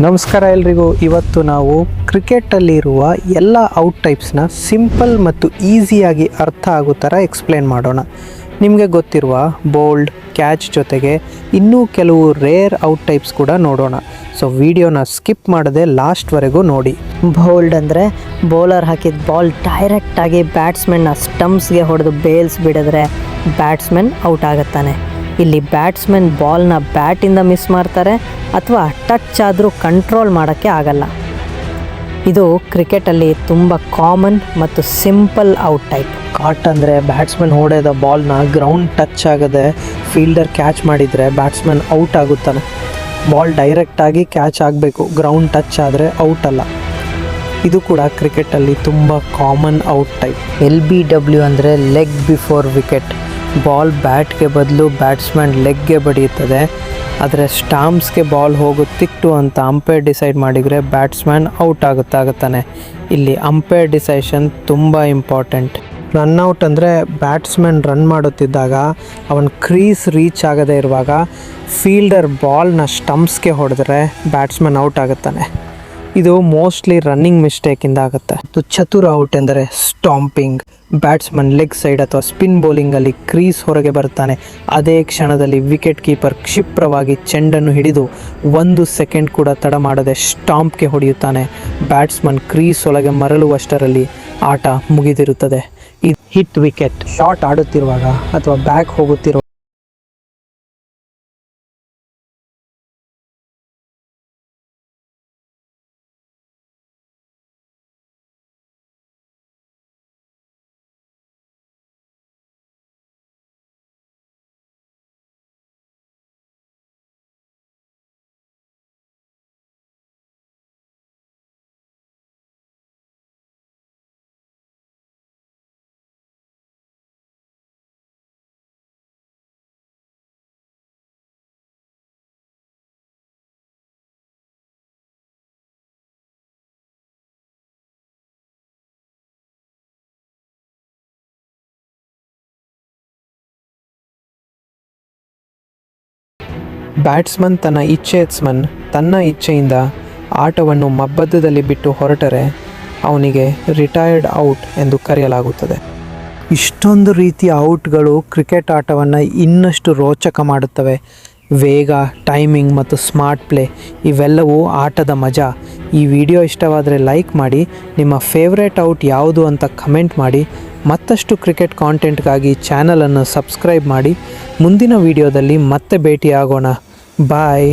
ನಮಸ್ಕಾರ ಎಲ್ರಿಗೂ. ಇವತ್ತು ನಾವು ಕ್ರಿಕೆಟಲ್ಲಿರುವ ಎಲ್ಲ ಔಟ್ ಟೈಪ್ಸ್ನ ಸಿಂಪಲ್ ಮತ್ತು ಈಸಿಯಾಗಿ ಅರ್ಥ ಆಗೋ ಥರ ಎಕ್ಸ್ಪ್ಲೇನ್ ಮಾಡೋಣ. ನಿಮಗೆ ಗೊತ್ತಿರುವ ಬೋಲ್ಡ್, ಕ್ಯಾಚ್ ಜೊತೆಗೆ ಇನ್ನೂ ಕೆಲವು ರೇರ್ ಔಟ್ ಟೈಪ್ಸ್ ಕೂಡ ನೋಡೋಣ. ಸೊ ವಿಡಿಯೋನ ಸ್ಕಿಪ್ ಮಾಡದೆ ಲಾಸ್ಟ್ವರೆಗೂ ನೋಡಿ. ಬೋಲ್ಡ್ ಅಂದರೆ ಬೌಲರ್ ಹಾಕಿದ ಬಾಲ್ ಡೈರೆಕ್ಟಾಗಿ ಬ್ಯಾಟ್ಸ್ಮನ್ನ ಸ್ಟಂಪ್ಸ್ಗೆ ಹೊಡೆದು ಬೇಲ್ಸ್ ಬಿಡಿದ್ರೆ ಬ್ಯಾಟ್ಸ್ಮನ್ ಔಟ್ ಆಗುತ್ತಾನೆ. ಇಲ್ಲಿ ಬ್ಯಾಟ್ಸ್ಮನ್ ಬಾಲ್ನ ಬ್ಯಾಟಿಂದ ಮಿಸ್ ಮಾಡ್ತಾರೆ ಅಥವಾ ಟಚ್ ಆದರೂ ಕಂಟ್ರೋಲ್ ಮಾಡೋಕ್ಕೆ ಆಗಲ್ಲ. ಇದು ಕ್ರಿಕೆಟಲ್ಲಿ ತುಂಬ ಕಾಮನ್ ಮತ್ತು ಸಿಂಪಲ್ ಔಟ್ ಟೈಪ್. ಕಾಟ್ ಅಂದರೆ ಬ್ಯಾಟ್ಸ್ಮನ್ ಹೊಡೆದ ಬಾಲ್ನ ಗ್ರೌಂಡ್ ಟಚ್ ಆಗದೆ ಫೀಲ್ಡರ್ ಕ್ಯಾಚ್ ಮಾಡಿದರೆ ಬ್ಯಾಟ್ಸ್ಮನ್ ಔಟ್ ಆಗುತ್ತಾನೆ. ಬಾಲ್ ಡೈರೆಕ್ಟಾಗಿ ಕ್ಯಾಚ್ ಆಗಬೇಕು, ಗ್ರೌಂಡ್ ಟಚ್ ಆದರೆ ಔಟ್ ಅಲ್ಲ. ಇದು ಕೂಡ ಕ್ರಿಕೆಟಲ್ಲಿ ತುಂಬ ಕಾಮನ್ ಔಟ್ ಟೈಪ್. LBW ಅಂದರೆ ಲೆಗ್ ಬಿಫೋರ್ ವಿಕೆಟ್. ಬಾಲ್ ಬ್ಯಾಟ್ಗೆ ಬದಲು ಬ್ಯಾಟ್ಸ್ಮನ್ ಲೆಗ್ಗೆ ಬಡಿಯುತ್ತದೆ, ಆದರೆ ಸ್ಟಾಂಪ್ಸ್ಗೆ ಬಾಲ್ ಹೋಗುತ್ತಿತ್ತು ಅಂತ ಅಂಪೈರ್ ಡಿಸೈಡ್ ಮಾಡಿದರೆ ಬ್ಯಾಟ್ಸ್ಮನ್ ಔಟ್ ಆಗುತ್ತಾನೆ. ಇಲ್ಲಿ ಅಂಪೈರ್ ಡಿಸೈಷನ್ ತುಂಬ ಇಂಪಾರ್ಟೆಂಟ್. ರನ್ಔಟ್ ಅಂದರೆ ಬ್ಯಾಟ್ಸ್ಮನ್ ರನ್ ಮಾಡುತ್ತಿದ್ದಾಗ ಅವನ ಕ್ರೀಸ್ ರೀಚ್ ಆಗದೇ ಇರುವಾಗ ಫೀಲ್ಡರ್ ಬಾಲ್ನ ಸ್ಟಂಪ್ಸ್ಗೆ ಹೊಡೆದ್ರೆ ಬ್ಯಾಟ್ಸ್ಮನ್ ಔಟ್ ಆಗುತ್ತಾನೆ. ಇದು ಮೋಸ್ಟ್ಲಿ ರನ್ನಿಂಗ್ ಮಿಸ್ಟೇಕಿಂದ ಆಗುತ್ತೆ. ಮತ್ತು ಚತುರ ಔಟ್ ಎಂದರೆ ಸ್ಟಾಂಪಿಂಗ್. ಬ್ಯಾಟ್ಸ್ಮನ್ ಲೆಗ್ ಸೈಡ್ ಅಥವಾ ಸ್ಪಿನ್ ಬೌಲಿಂಗಲ್ಲಿ ಕ್ರೀಸ್ ಹೊರಗೆ ಬರ್ತಾನೆ. ಅದೇ ಕ್ಷಣದಲ್ಲಿ ವಿಕೆಟ್ ಕೀಪರ್ ಕ್ಷಿಪ್ರವಾಗಿ ಚೆಂಡನ್ನು ಹಿಡಿದು 1 ಸೆಕೆಂಡ್ ಕೂಡ ತಡ ಮಾಡದೆ ಸ್ಟಾಂಪ್ಗೆ ಹೊಡೆಯುತ್ತಾನೆ. ಬ್ಯಾಟ್ಸ್ಮನ್ ಕ್ರೀಸ್ ಒಳಗೆ ಮರಳುವಷ್ಟರಲ್ಲಿ ಆಟ ಮುಗಿದಿರುತ್ತದೆ. ಇದು ಹಿಟ್ ವಿಕೆಟ್. ಶಾಟ್ ಆಡುತ್ತಿರುವಾಗ ಅಥವಾ ಬ್ಯಾಕ್ ಹೋಗುತ್ತಿರುವ ಬ್ಯಾಟ್ಸ್ಮನ್ ತನ್ನ ಇಚ್ಛೆಯಿಂದ ಆಟವನ್ನು ಮಬ್ಬದ್ಧದಲ್ಲಿ ಬಿಟ್ಟು ಹೊರಟರೆ ಅವನಿಗೆ ರಿಟೈರ್ಡ್ ಔಟ್ ಎಂದು ಕರೆಯಲಾಗುತ್ತದೆ. ಇಷ್ಟೊಂದು ರೀತಿಯ ಔಟ್ಗಳು ಕ್ರಿಕೆಟ್ ಆಟವನ್ನು ಇನ್ನಷ್ಟು ರೋಚಕ ಮಾಡುತ್ತವೆ. ವೇಗ, ಟೈಮಿಂಗ್ ಮತ್ತು ಸ್ಮಾರ್ಟ್ ಪ್ಲೇ ಇವೆಲ್ಲವೂ ಆಟದ ಮಜಾ. ಈ ವಿಡಿಯೋ ಇಷ್ಟವಾದರೆ ಲೈಕ್ ಮಾಡಿ, ನಿಮ್ಮ ಫೇವ್ರೇಟ್ ಔಟ್ ಯಾವುದು ಅಂತ ಕಮೆಂಟ್ ಮಾಡಿ. ಮತ್ತಷ್ಟು ಕ್ರಿಕೆಟ್ ಕಾಂಟೆಂಟ್ಗಾಗಿ ಚಾನಲನ್ನು ಸಬ್ಸ್ಕ್ರೈಬ್ ಮಾಡಿ. ಮುಂದಿನ ವಿಡಿಯೋದಲ್ಲಿ ಮತ್ತೆ ಭೇಟಿಯಾಗೋಣ. ಬಾಯ್.